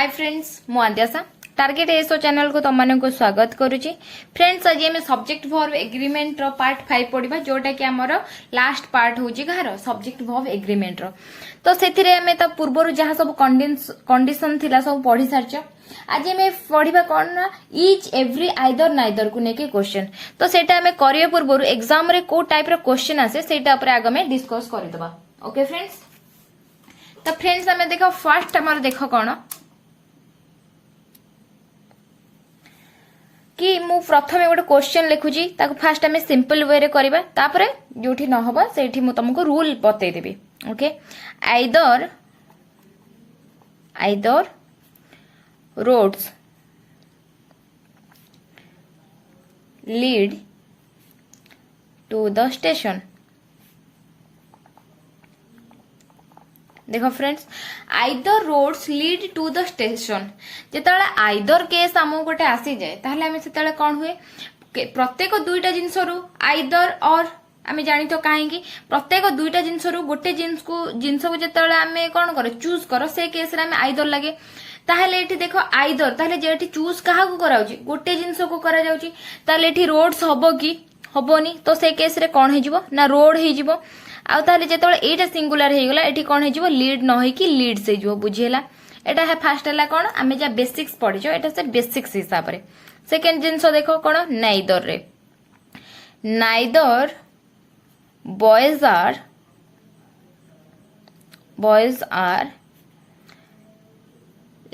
Hi friends मु आद्यासा target SO channel को तुम मानक स्वागत करुच्ची। फ्रेंड्स आज आम सब्जेक्ट वर्ब एग्रीमेंट रो पार्ट 5 पढ़ा जोटा कि आमर लास्ट पार्ट होची कहार सब्जेक्ट वर्ब एग्रीमेंट रो। तो सेथिरे आमे त पूर्वरु जहा सब कंडीशन थिला सब पढ़ी सारछ। आज आम पढ़ा कौन ना इच एवरी आइदर नाइदर को लेके क्वेश्चन। तो सेटा आमे करिया पूर्वरु एग्जाम रे को टाइप रो क्वेश्चन आसे सेटा ऊपर आगे में डिस्कस करदबा। ओके फ्रेंड्स, तो फ्रेंड्स आमे देखो फर्स्ट हमर देखो कौन कि मु प्रथमे गोटे क्वेश्चन लिखुची ताको फास्ट आमे सिंपल वे रे करबा तापरे जोठी न होबा सेठी मु तुमको रूल बतै देबी। Okay, either roads lead to the station. देखो friends, either roads lead to the station जेतेबेले आइदर केस आम गोटे आसी जाए ताहले आमे सेतेबेले कोन हुए प्रत्येक दुईटा जिनसरु आइदर और आमे जानि तो काहेकि प्रत्येक दुईटा जिनसरु गोटे जिंस को जेतेबेले आमे कोन करो चूज करो से केस रे आमे आइदर लागे। ताहले एठी देखो आइदर ताहले जेठी चूज काहा को कराउची गोटे जिंस को करा जाउची ताहले एठी रोड्स हबो कि हबोनी। तो से केस रे कोन हे जिवो ना रोड हे जिवो। आउ ताहले जेतेबेले एटा सिंगुलर हे गला एठी कोन हे जिवो लीड न होई कि लीड्स हे जिवो। बुझियला एटा है फर्स्ट हला कोन आमे जा बेसिक्स पढिजो एटा से बेसिक्स हिसाब रे। सेकंड जिंस देखो कोन नाइदर रे neither boys are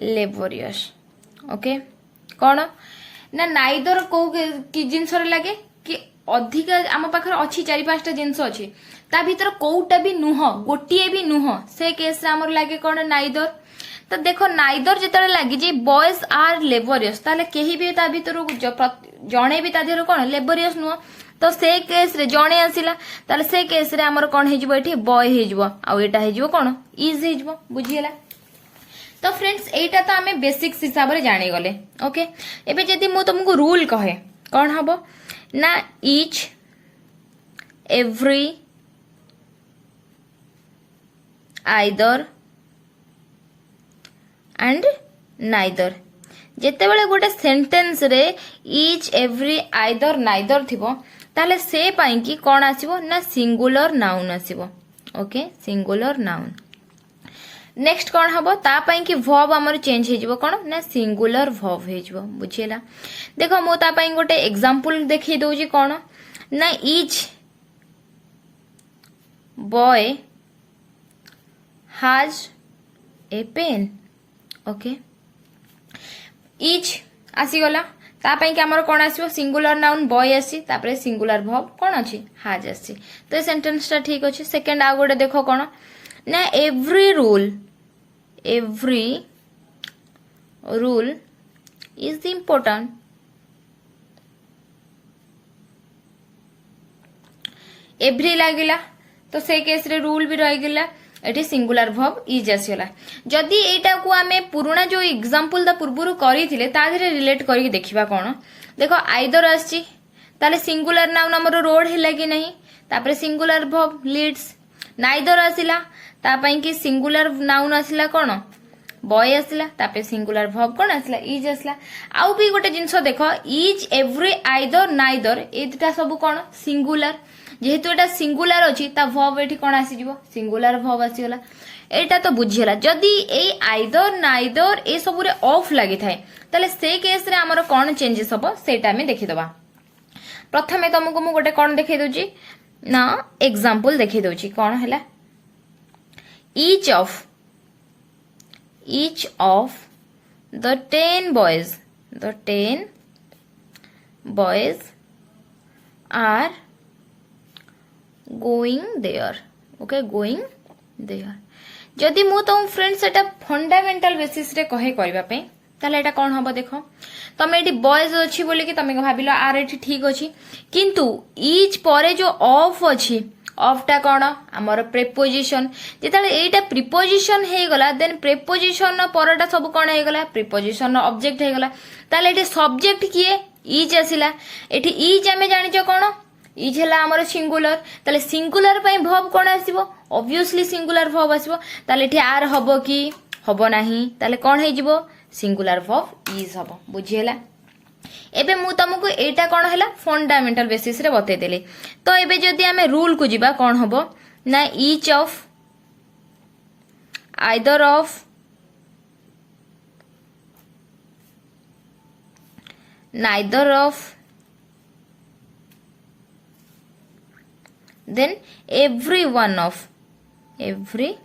laborious. Okay, कोन ना नाइदर को कि जिंस रे लागे कि अधिक आम पाखर अच्छी 4-5टा जिनस अच्छी ता भीतर कोउटा भी नुह गोटिए भी नुह से केस रे हमर लागे कोन नाइदर। तो देखो नाइदर जेतले लागी जे बॉयज आर लेबोरियस ताले केही भी ता भीतर जणे भी ता देर कोन लेबोरियस नुह। तो से केस रे जणे आसिला ताले से केस रे हमर कोन हे जिवो एठी बॉय हे जिवो आ एटा हे जिवो कोन इज हे जिवो। बुझियला। तो फ्रेंड्स एटा तो आमे बेसिक्स हिसाब रे जानि गले। ओके, एबे जदी मु तुमको रूल कहे कोन हबो ना each every either and neither जेतेबेले गोटे सेंटेंस रे each every either neither थिबो ताले से पाई कि कोन आसीबो ना सिंगुलर नाउन आसीबो। Okay, singular noun. नेक्स्ट कोन हबो ता पाई कि वर्ब हमर चेंज हे जिवो कोन ना सिंगुलर वर्ब हे जिवो। बुझियला। देखो मो ता पाई गोटे एग्जांपल देखि दउजी कोन ना each boy has a pen. Okay, each आसी गला ता पाई कि हमर कोन आसीबो सिंगुलर नाउन बॉय आसी तापरे सिंगुलर वर्ब कोन अछि हैज आसी। तो सेंटेंस ता ठीक अछि। सेकंड आ गोटे देखो कोन ना every rule is important. Every लागिला तो से केस रे रूल भी रही गला एठी सिंगुलर वर्ब इज आसीला। जदी एटा को आमे पुराना जो एग्जांपल दा पूर्वरु करी थिले ता धरे रिलेट करी देखिबा कोन देखो आइदर आसी ताले सिंगुलर नाउन हमर रोड हेला कि नहीं तापरे सिंगुलर वर्ब लीड्स। नाइदर आसीला ता पई कि सिंगुलर नाउन आसीला कोन बॉय आसीला तापे सिंगुलर वर्ब कोन आसीला इज आसीला। आउ भी गोटे जिंस देखो इच एवरी आइदर नाइदर एटा सब कोन सिंगुलर जेहेतु एटा सिंगुलर अछि ता वर्ब एठी कोन आसी जिवो सिंगुलर वर्ब आसी गला। एटा तो बुझियला। जदी ए आइदर नाइदर ए सब रे ऑफ लागि थाए ताले से केस रे हमर कोन चेंजेस हबो सेटा में देखि दबा। प्रथमे तुमको मु गोटे कोन देखै दोची ना एग्जांपल देखै दोची कोन हैला each of the 10 boys are going there. Okay, going there जदि मु तुम फ्रेंड्स एटा फंडामेंटल बेसिस रे कहे करबा पे ताले एटा कोन हबो देखो तमे एटी बॉयज अछि बोले कि तमे भाबिलो आर एटी ठीक अछि किंतु each परे जो ऑफ अछि ऑफटा कोन हमर प्रीपोजिशन जेताले एटा प्रीपोजिशन हे गला देन प्रीपोजिशन परटा सब कोन हे गला प्रीपोजिशन ऑब्जेक्ट हे गला ताले एटी सब्जेक्ट किए इज आसिला एटी इज हमें जानि छ कोन इज हला हमर सिंगुलर ताले सिंगुलर पई वर्ब कोन आसीबो ऑब्वियसली सिंगुलर वर्ब आसीबो ताले एठी आर हबो कि हबो नाही ताले कोन हे जिवो सिंगुलर वर्ब इज हबो बुझियला एबे मु तुमको एटा कोन हैला फंडामेंटल बेसिस रे बते देले तो एबे जदी हमें रूल को जिबा कोन हबो ना each of either of neither of then every one of every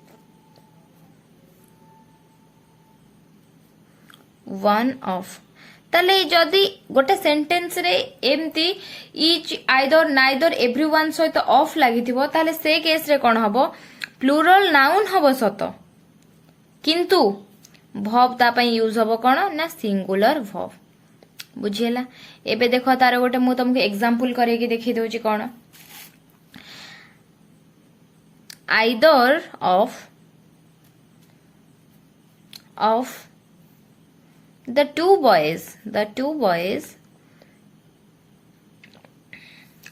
one of ताले जदि गोटे सेंटेंस रे एमती इच आइदर नाइदर एवरीवन सहित ऑफ लागिथिबो ताले से केस रे कोन हबो प्लुरल नाउन हबो सत किंतु वर्ब ता पई यूज हबो कोन ना सिंगुलर वर्ब बुझियला एबे देखो तार गोटे मु तुमको एग्जांपल करे कि देखि दोची कोन either of the two boys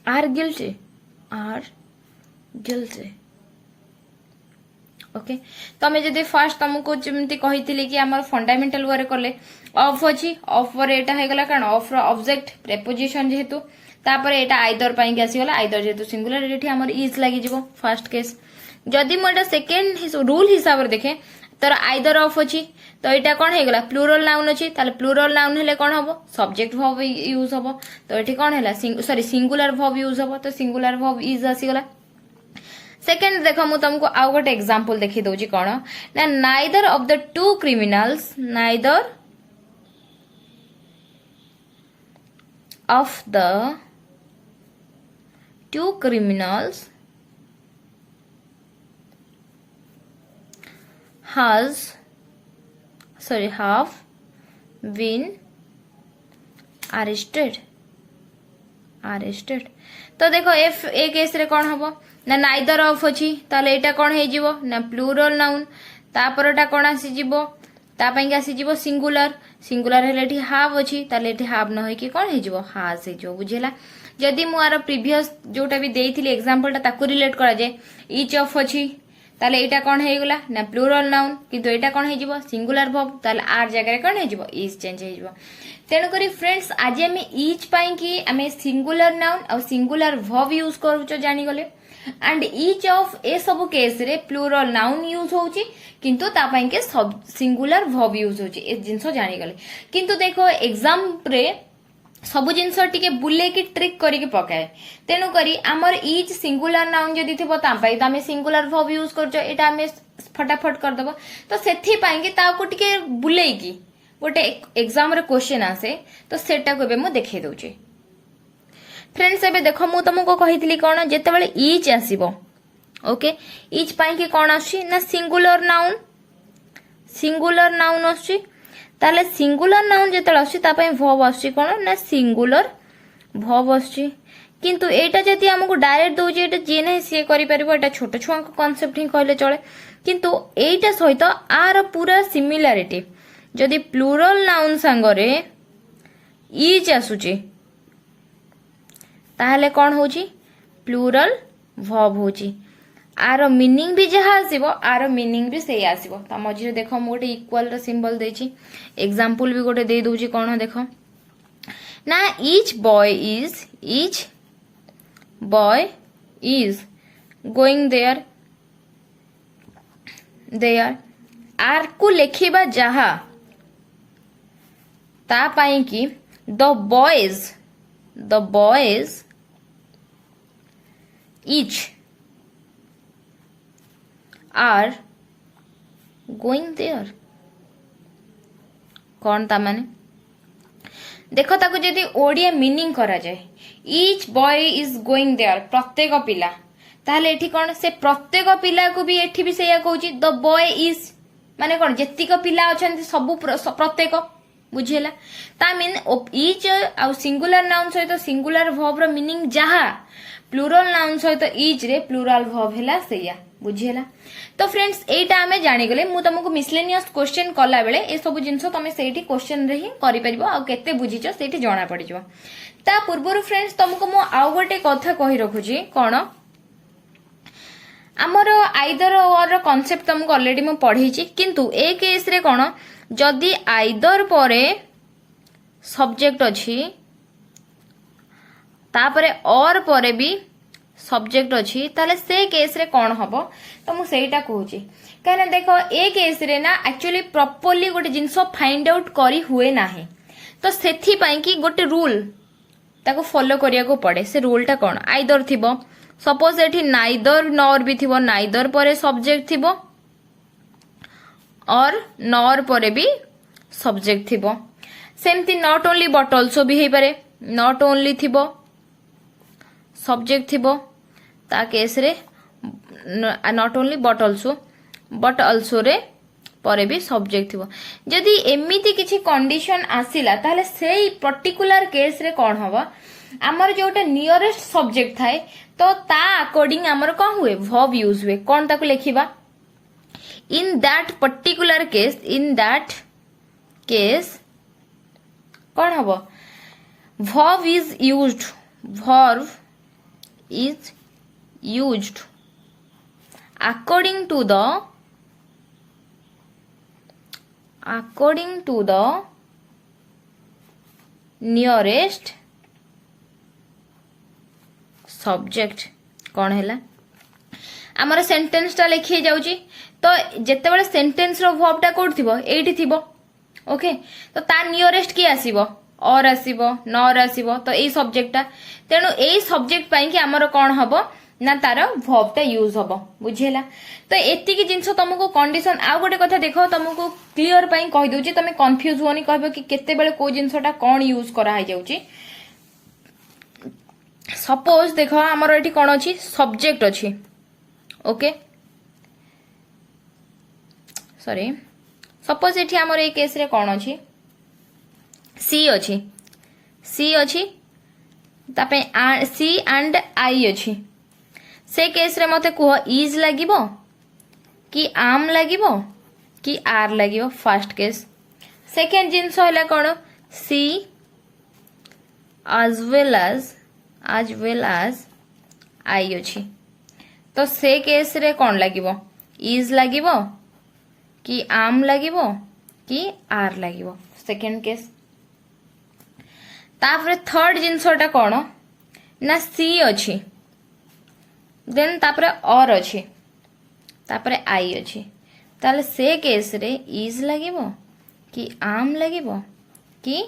are guilty okay तमे जदि फास्ट तुमको जेमती कहिथिले कि हमर फंडामेंटल वे करले ऑफ अछि ऑफ पर एटा हे गला कारण ऑफ रो ऑब्जेक्ट प्रीपोजिशन जेहेतु तापर एटा आइदर पई के आसी गला आइदर जेहेतु सिंगुलर एठी हमर इज लागि जिवो फर्स्ट केस जदि म एटा सेकंड रूल हिसाब रे देखे तर आइदर ऑफ अछि तो एटा कोन हे गला प्लुरल नाउन अछि ताले प्लुरल नाउन हेले कोन हबो सब्जेक्ट वर्ब यूज हबो तो एठी कोन हैला सॉरी सिंगुलर वर्ब यूज हबो तो सिंगुलर वर्ब इज आसी गला सेकंड देखो मु तुमको आउ गोटे एग्जांपल देखि दोची कोन ना neither of the two criminals neither of the two criminals have been arrested तो देखो एफ ए केस रे कोन हबो ना नाइदर ऑफ अछि ताले एटा कोन हे जिवो ना प्लुरल नाउन तापरटा कोन आसी जिवो ता पई आसी जिवो सिंगुलर हेले एठी हाव अछि ताले एठी हाव न होय कि कोन हे जिवो हास हे जो बुझेला जदी मु आरो प्रीवियस जोटा भी देइथिले एग्जांपल ता ताकू रिलेट करा जाय ईच ऑफ अछि ताले एटा कोन हे गला ना प्लुरल नाउन किंतु एटा कोन हे जिवो सिंगुलर वर्ब ताले आर जगह रे कोन हे जिवो इज चेंज हे जिवो तेनु करी फ्रेंड्स आज हमें ईच पाई कि हमें सिंगुलर नाउन और सिंगुलर वर्ब यूज करूचो जानि गले एंड ईच ऑफ ए सब केस रे प्लुरल नाउन यूज होउची किंतु ता पाई के सब सिंगुलर वर्ब यूज होउची ए जिंसो जानि गले किंतु देखो एग्जाम रे सबु जिनस टिके बुले की ट्रिक करी के पकाए तेनु करी हमर ईच सिंगुलर नाउन जदी थिबो ता पई त हमें सिंगुलर वर्ब यूज करजो एटा हमें फटाफट कर देबो तो सेथि पई कि ताको टिके बुलेई की गोटे एग्जाम रे क्वेश्चन आसे तो सेटा को बे मु देखै दोची फ्रेंड्स एबे देखो मु तुमको कहितली कोन जेते बेले ईच आसीबो ओके ईच पई कि कोन आसी ना सिंगुलर नाउन आसी ताले सिंगुलर नाउन जेते आसी ता पई वर्ब आसी कोन ना सिंगुलर वर्ब आसी किंतु एटा जति हमकु डायरेक्ट दोजी एटा जे नै से करि परबो एटा छोट छुआ को कांसेप्ट ही कहले चले किंतु एटा सहित आर पूरा सिमिलरिटी जदि प्लुरल नाउन संगरे इज आसुची ताहले कोन होची प्लुरल वर्ब होची आर मीनिंग भी जहा आसीबो आर मीनिंग भी सेही आसीबो त मझिरे देखो मु गोटे इक्वल र सिंबल देची एग्जांपल भी गोटे दे दोची कोन देखो ना each boy is going there are को लेखिबा जहा ता पाई कि the boys each are going there कौन ता माने देखो ताको जदि ओडिया मीनिंग करा जाए each boy is going there प्रत्येक पिला ताहले एठी कोन से प्रत्येक पिला को भी एठी भी सेया कहूची द बॉय इज माने कोन जेतिक पिला अछंती सब प्रत्येक बुझेला ता मीन ईच आ सिंगुलर नाउन सहित सिंगुलर वर्ब रो मीनिंग जहा प्लुरल नाउन सहित ईच रे प्लुरल वर्ब हैला सेया बुझेला तो फ्रेंड्स एटा हमें जानि गले मु तुमको मिसलेनियस क्वेश्चन कला बेले ए सब जिंसो तमे सेठी क्वेश्चन रे ही करि परिबो आ केते बुझिचो सेठी जणा पडिजो ता पूर्वरु फ्रेंड्स तुमको मु आउ गोटे कथा कहि रखुची कोन आमर आइदर और कॉन्सेप्ट तुमको ऑलरेडी मु पढ़ी किंतु ए केस रे कौन जदि आइदर परे सब्जेक्ट अच्छी तापरे और परे भी सब्जेक्ट अच्छी ताले से केस रे कौन हबो तो मु सेटा कहूची कहना देखो ए केस रे ना एक्चुअली प्रॉपर्ली गोटे जिंस फाइंड आउट करी हुए नाही तो सेथि पई कि गोटे रूल ताको फॉलो करिया को पड़े से रूलटा कौन आइदर थिबो सपोज एठी नाइदर नॉर भी थिबो नाइदर परे सब्जेक्ट थिबो और नॉर परे भी सब्जेक्ट थिबो सेमती नॉट ओनली बट ऑल्सो भी हेई पारे नॉट ओनली थिबो सब्जेक्ट थिबो ता केस रे नॉट ओनली बट ऑल्सो रे परे भी सब्जेक्ट थिबो जदि एमिति किछि कंडीशन आसिला ताले सेई पर्टिकुलर केस रे कोन हबो हमर जोटा नियरेस्ट सब्जेक्ट थाए तो ता अकॉर्डिंग हमर कोन हुए वर्ब यूज हुए कोन ताको लेखिबा इन दैट पर्टिकुलर केस कोन हबो verb is used according to the nearest subject कौन है आमर सेंटेंस टा लिखी जाउची तो जेते बेले सेंटेंस रो वर्ब टा कोड थिबो एठी थिबो ओके तो ता नियरेस्ट की आसीबो और आसीबो नॉर आसीबो तो एई सब्जेक्ट टा तेनु एई सब्जेक्ट पई कि आमर कोन हबो ना तार वर्ब टा यूज हबो बुझिला तो एति की जिंस तुमको कंडीशन आ गोटे कथा देखो तुमको क्लियर पई कहि दोची तमे कंफ्यूज होनी कहबो कि केते बेले को जिंसटा कोन यूज करा है जाउची सपोज देखो आमर एठी कोन अछि सब्जेक्ट अछि ओके सॉरी सपोज एठी आमर ए केस रे कोन अछि सी अछि तापे सी एंड आई अछि से केस रे मते कुह इज लागिबो कि आम लागिबो कि आर लागिबो फर्स्ट केस सेकंड जिंस होला कोन सी as well as आई अछि तो से केस रे कोन लागिबो इज लागिबो कि आम लागिबो कि आर लागिबो सेकंड केस तापरे थर्ड जिंसटा कोन ना सी अछि देन तापरे और अछि तापरे आई अछि ताले से केस रे इज लागिबो कि आम लागिबो कि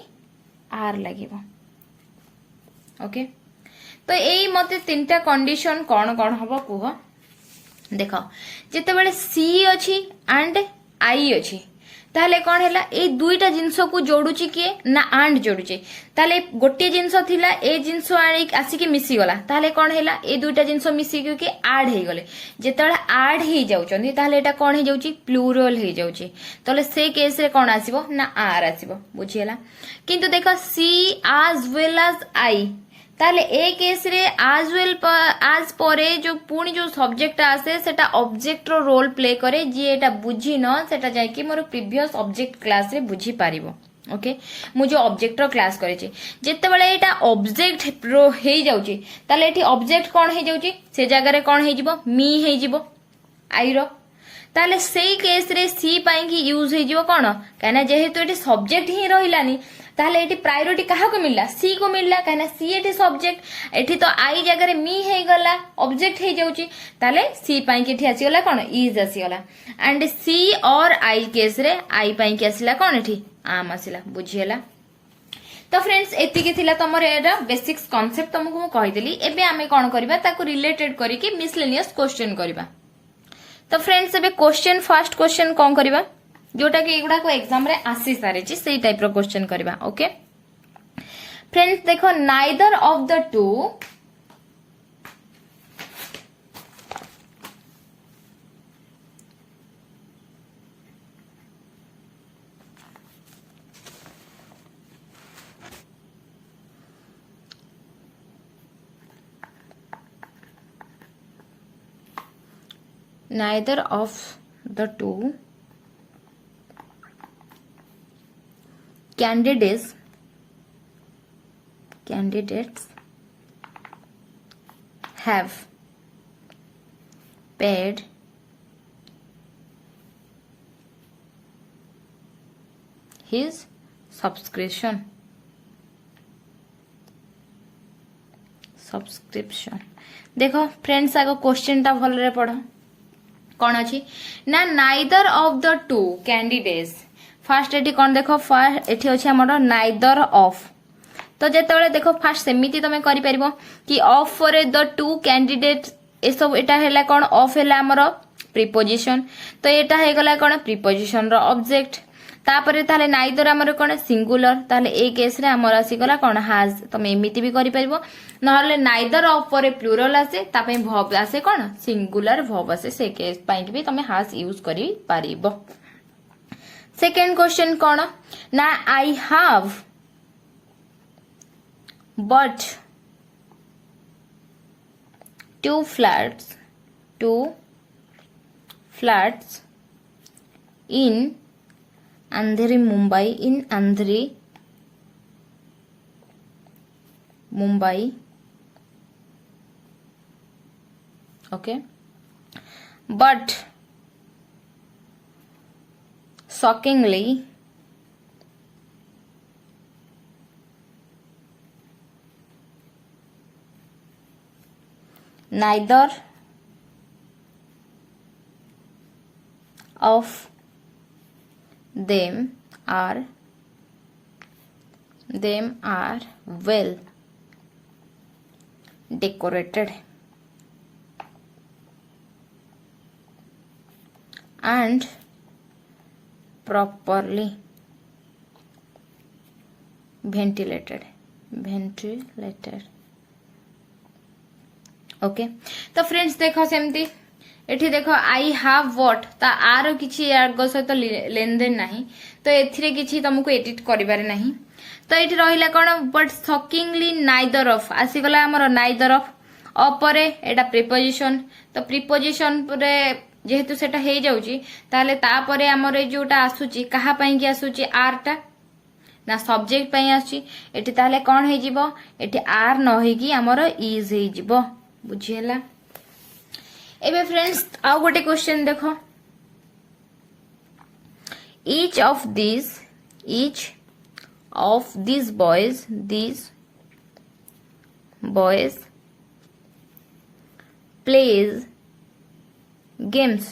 आर लागिबो ओके तो एई मते तीनटा कंडीशन कोन कोन हबो कुह देखो जेते बेले सी अछि एंड आई अछि ताले कोन हैला ए दुईटा जिंस को जोडुची के ना आंड जोडुची ताले गोटे जिंस थिला ए जिंस आसी के मिसी गला ताले कोन हैला ए दुईटा जिंस मिसी के ऐड हे गले जेतळे ऐड हे जाउचंदी ताले एटा कोन हे जाउची प्लूरल हे जाउची ताले से केस रे कोन आसीबो ना आर आसीबो बुझियला किंतु देखो सी as well as आई ताले ए केस रे आज परे जो पुणी जो सब्जेक्ट आसे सेटा ऑब्जेक्ट रो रोल प्ले करे जी एटा बुझी न सेटा जाय कि मोर प्रीवियस ऑब्जेक्ट क्लास रे बुझी पारिबो ओके मु जो ऑब्जेक्ट रो क्लास करे छी जेते बेले एटा ऑब्जेक्ट रो हे जाउची ताले एठी ऑब्जेक्ट कोन हे जाउची से जगह रे कोन हे जिवो मी हे जिवो आई रो ताले सेई केस रे सी पाई कि यूज हे जिवो कोन काना जेहेतु एठी सब्जेक्ट ही रहिलानी ताले एठी प्रायोरिटी काहा को मिलला सी को मिलला काना सी एठी सब्जेक्ट एठी तो आई जगह रे मी हे गला ऑब्जेक्ट हे जाउची ताले सी पाई कि एठी आसी गला कोन इज आसी गला एंड सी और आई केस रे आई पाई कि आसीला कोन एठी आम आसीला बुझियला तो फ्रेंड्स एति के थिला तमर एरा बेसिक्स कांसेप्ट तुमको मु कहि देली एबे आमे कोन करबा ताको रिलेटेड करी कि मिसलेनियस क्वेश्चन करबा तो फ्रेंड्स एबे क्वेश्चन फर्स्ट क्वेश्चन कोन करबा जोटा कि एगुडा को एग्जाम रे आसी सारे छी सेही टाइप रो क्वेश्चन करबा ओके फ्रेंड्स देखो neither of the two neither of the two candidates have paid his subscription देखो फ्रेंड्स आगो क्वेश्चन टा भलरे पढ़ कौन अच्छी ना neither of the two candidates fast eighty कौन देखो फास्ट एटी अच्छे हमर नाइदर ऑफ तो जेतेबेले देखो फास्ट सेमिति तमे करि परिबो कि of for the two candidates ए सब एटा हैला कौन ऑफ हैला हमर प्रीपोजिशन तो एटा हे गला कौन प्रीपोजिशन रो ऑब्जेक्ट तापरे ताले नाइदर हमर कोन सिंगुलर ताले ए केस रे हमर आसी गला कोन हैज तमे एमिति भी करि परिबो नहले नाइदर ऑफ पर प्लुरल आसे तापे वर्ब आसे कोन सिंगुलर वर्ब आसे से केस पई भी तमे हैज यूज करि परिबो सेकंड क्वेश्चन कोन ना I have but two flats in Andheri Mumbai okay but shockingly neither of them are well decorated and properly ventilated okay तो फ्रेंड्स देखो सेमती एठी देखो आई हैव व्हाट ता आर किछि आगो सहित लेन देन नाही तो एथिरे किछि तुमको एडिट करिबारे नाही तो एठी रहिला कोन बट शॉकिंगली नाइदर ऑफ आसी गला हमर नाइदर ऑफ अपरे एटा प्रीपोजिशन तो प्रीपोजिशन परे जेहेतु सेटा हे जाउची ताले ता परे हमर ए जोटा आसुची कहा पई कि आसुची आर टा ना सब्जेक्ट पई आसुची एठी ताले कोन हे जिवो एठी आर न हे कि हमर इज हे जिवो बुझियला एबे फ्रेंड्स आउ गोटे क्वेश्चन देखो each of these boys plays games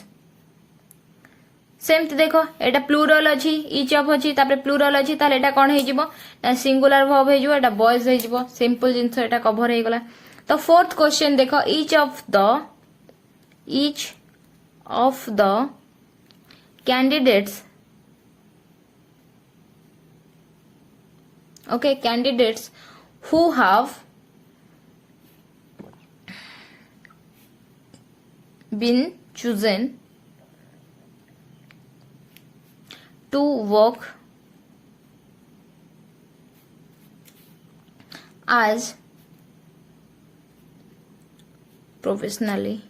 सेमती देखो एटा प्लूरल अछि each of अछि तापर प्लूरल अछि ताले एटा कोन हे जिवो ना सिंगुलर वर्ब हे जिवो एटा बॉयज हे जिवो सिंपल जिंस एटा कवर हे गला तो फोर्थ क्वेश्चन देखो each of the candidates who have been chosen to work as professionally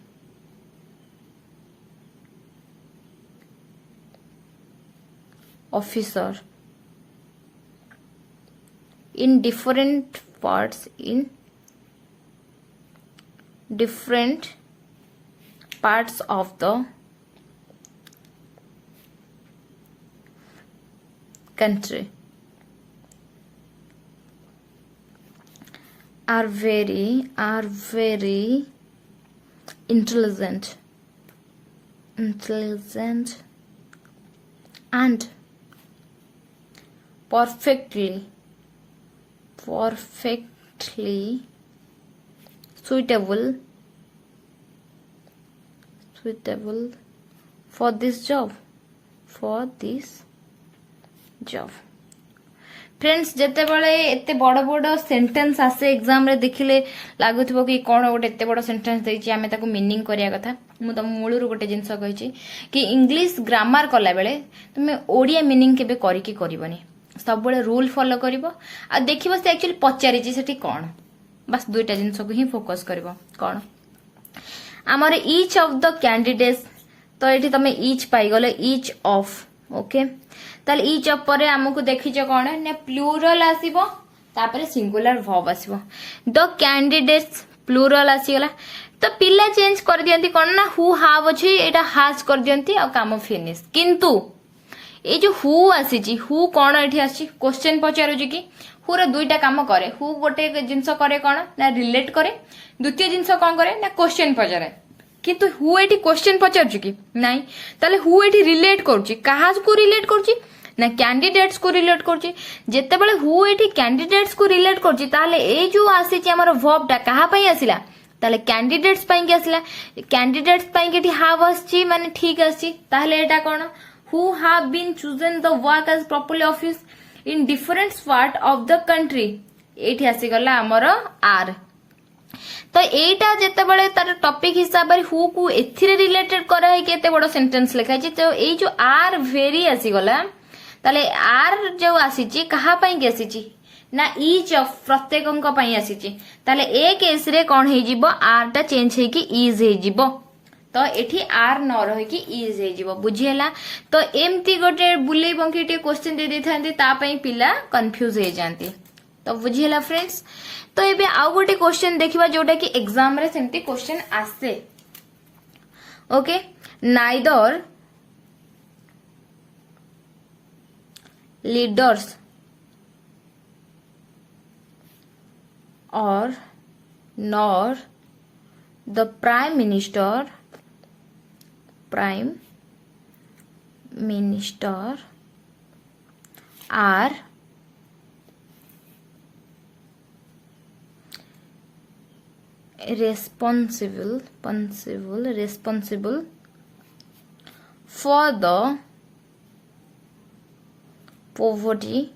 officer in different parts of the country are very intelligent and perfectly suitable for this job friends जेते बळे एते बड़ बड़ sentence आसे exam रे देखिले लागुथबो कि कोन गोटे एते बड़ सेंटेंस देछि आमे ताको मीनिंग करिया कथा मु तम मूलरू गोटे जिंस कहिछि कि इंग्लिश ग्रामर कला बेले तुमे ओडिया मीनिंग केबे करि कि करबनी सब बळे रूल फॉलो करबो आ देखिबो से एक्चुअली पचारि छि सेठी कोन बस दुईटा जिंस को ही फोकस करबो कोन हमर ईच ऑफ द कैंडिडेट्स तो एठी तमे ईच पाई गले ईच ऑफ ओके ताले ईच ऑफ परे हमकु देखिछो कोन ने प्लूरल आसीबो तापरे सिंगुलर वर्ब आसीबो द कैंडिडेट्स प्लूरल आसी गला तो पिला चेंज कर दियंती कोन ना हु हाव अछि एटा हाज कर दियंती आ काम फिनिश किंतु ए जो हु आसी हु कौन एठी आसी क्वेश्चन पचारुची कि हु रो दुईटा काम करे हु गोटे जिंस करे कौन ना रिलेट करे द्वितीय जिंस कौन करे ना क्वेश्चन पचारे किंतु हु एठी क्वेश्चन पचारुची कि नाही ताले हु एठी रिलेट करूची काहा को रिलेट करूची ना कैंडिडेट्स को रिलेट करूची जेते बेले हु एठी कैंडिडेट्स को रिलेट करूची ताले ए जो आसी हमर वर्बटा कहा पई आसिला ताले कैंडिडेट्स पई के आसिला कैंडिडेट्स पई के हाव आसी माने ठीक आसी ताले एटा कोन who have been chosen the work as properly office in different part of the country एठी आसी गला हमर आर तो एटा जेते बेले तार टॉपिक हिसाब रे हु को एथिरे रिलेटेड करा है केते बड़ सेंटेंस लिखा है तो ए जो आर वेरी आसी गला ताले आर जो आसीची कहा पई के आसीची ना ईच ऑफ प्रत्येकंक पई आसीची ताले ए केस रे कोन हे जिवो आर टा चेंज हे कि इज हे जिवो तो एठी आर न रहे कि इज हे जिवो बुझियला तो एमती गोटे बुले बंकी टे क्वेश्चन दे देथांती ता पई पिला कंफ्यूज हे जानती तो बुझियला फ्रेंड्स तो एबे आउ गोटे क्वेश्चन देखिबा जोटा कि एग्जाम रे सेमती क्वेश्चन आसे okay neither leaders or nor the prime minister are responsible for the poverty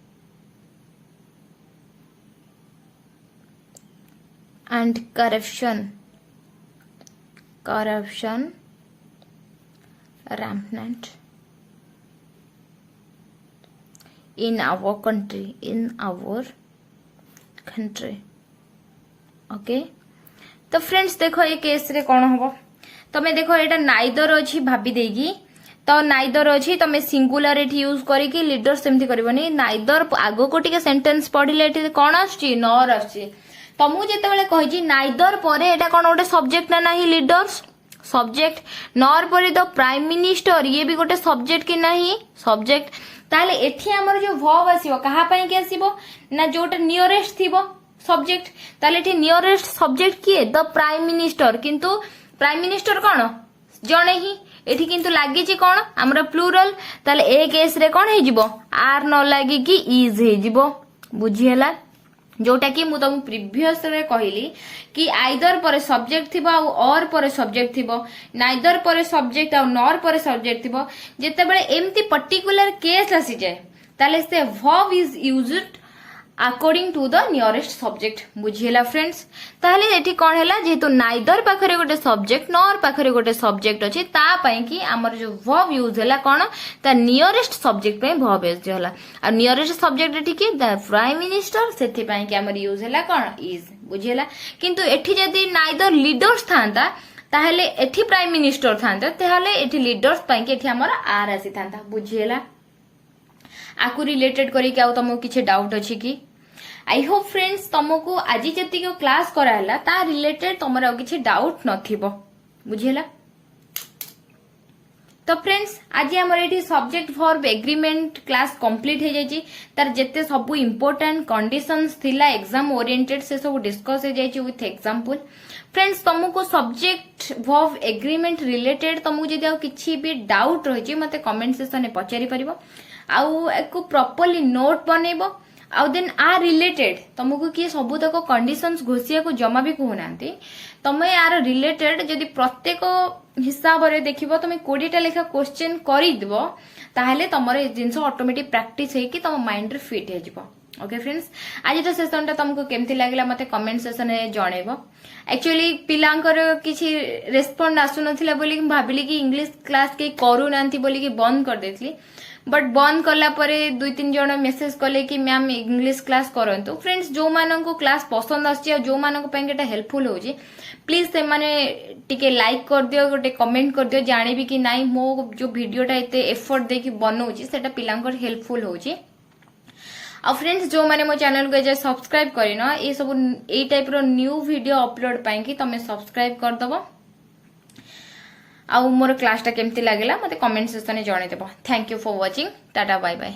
and corruption rampant in our country okay तो फ्रेंड्स देखो ये केस रे कौन हम तमे देखो एटा नाइदर अछि भाबी देगी तो नाइदर अछि तमे सिंगुलर एठी यूज करी कि लीडर सेमती करबनी नाइदर आगो को टिके सेंटेंस पढिले एठी कोन आछि नॉर आछि तो मु जेते बेले कहि नाइदर परे एटा कोन गोटे सब्जेक्ट ना नाही लीडर्स सब्जेक्ट नॉर परे द प्राइम मिनिस्टर ये भी गोटे सब्जेक्ट कि नाही सब्जेक्ट ताले एठी हमर जो वर्ब आसीबो कहा पई के आसीबो ना जोटा नियरेस्ट थिबो सब्जेक्ट ताले एठी नियरेस्ट सब्जेक्ट किए द प्राइम मिनिस्टर किंतु प्राइम मिनिस्टर कोन जणे ही एठी किंतु लागि छि कोन हमर प्लुरल ताले ए केस रे कोन हे जिवो आर न लागि कि इज हे जिवो बुझियला जोटा कि मु तुम प्रीवियस रे कहली कि आइदर पर सब्जेक्ट थिबो और पर सब्जेक्ट थिबो नाइदर पर सब्जेक्ट और नॉर पर सब्जेक्ट थिबो जेते बेले एम्ति पर्टिकुलर केस आसी जाय ताले से verb is used according to the nearest subject बुझियला फ्रेंड्स ताले एठी कोन हैला जेतु नाइदर पाखरे गोटे सब्जेक्ट नॉर पाखरे गोटे सब्जेक्ट अछि ता पई कि हमर जो वर्ब यूज हैला कोन ता नियरेस्ट सब्जेक्ट पई वर्ब यूज होला आ नियरेस्ट सब्जेक्ट एठी कि द प्राइम मिनिस्टर सेथि पई कि हमर यूज हैला कोन इज बुझियला किंतु एठी जदी नाइदर लीडर्स थांता ताहले एठी प्राइम मिनिस्टर थांता ताहले एठी लीडर्स पई कि एठी हमर आर आसी थांता बुझियला आकु रिलेटेड करी कि तुमको किसी डाउट अच्छी कि आई होप फ्रेंड्स तुमको आज जति क्लास कराला ता रिलेटेड तुमर किसी डाउट नथिबो बुझिला तो फ्रेंड्स आज हमर एठी subject verb agreement class complete हो जाई तार जेते सब इंपोर्टेंट कंडीशंस थिला एग्जाम ओरिएंटेड से सब डिस्कस हो जाई विथ एग्जांपल फ्रेंड्स तुमको सब्जेक्ट वर्ब एग्रीमेंट रिलेटेड तुमको जदी किछि भी डाउट रही मते कमेंट सेक्शन में पचारि परिबो आउ एको प्रॉपर्ली नोट बनेबो आउ देन आ रिलेटेड तुमको किए सबु तक कंडीशंस घोषिया को जमा भी कहूनांती तमे यार रिलेटेड जदी प्रत्येक हिसाब रे देखिबो तमे 20 टा लेखा क्वेश्चन करि दिबो ताहले तमरे ए जिंस ऑटोमेटिक प्रैक्टिस हे कि तम माइंड रे फिट हे जिवो ओके फ्रेंड्स आज सेशन टा तुमको केमती लागला मते कमेंट सेक्शन में जणेबो एक्चुअली पिलांकर किछि रेस्पोंड आसु नथिला बोली भाबिली कि इंग्लिश क्लास के करू नांती बोली कि बंद कर देथली बट बंद कला परे 2-3 जण मेसेज कले कि मैम इंग्लिश क्लास करंतु फ्रेंड्स जो मानन को क्लास पसंद आछि जो मानन को पेंगेटा हेल्पफुल होजी प्लीज से माने टिके लाइक कर दियो गोटे कमेंट कर दियो जानिबी कि नाही मो जो वीडियोटा एते एफर्ट दे कि बनौची सेटा पिलांकर हेल्पफुल होजी आ फ्रेंड्स जो मैंने मो चैनल को एजे सब्सक्राइब करिन ये सब ए टाइप रो न्यू वीडियो अपलोड पाई कि तमे सब्सक्राइब कर दबो आ मोर क्लास टा केमती लागला मते कमेंट सेक्शन में जणे देबो। Thank you for watching. Tata bye bye.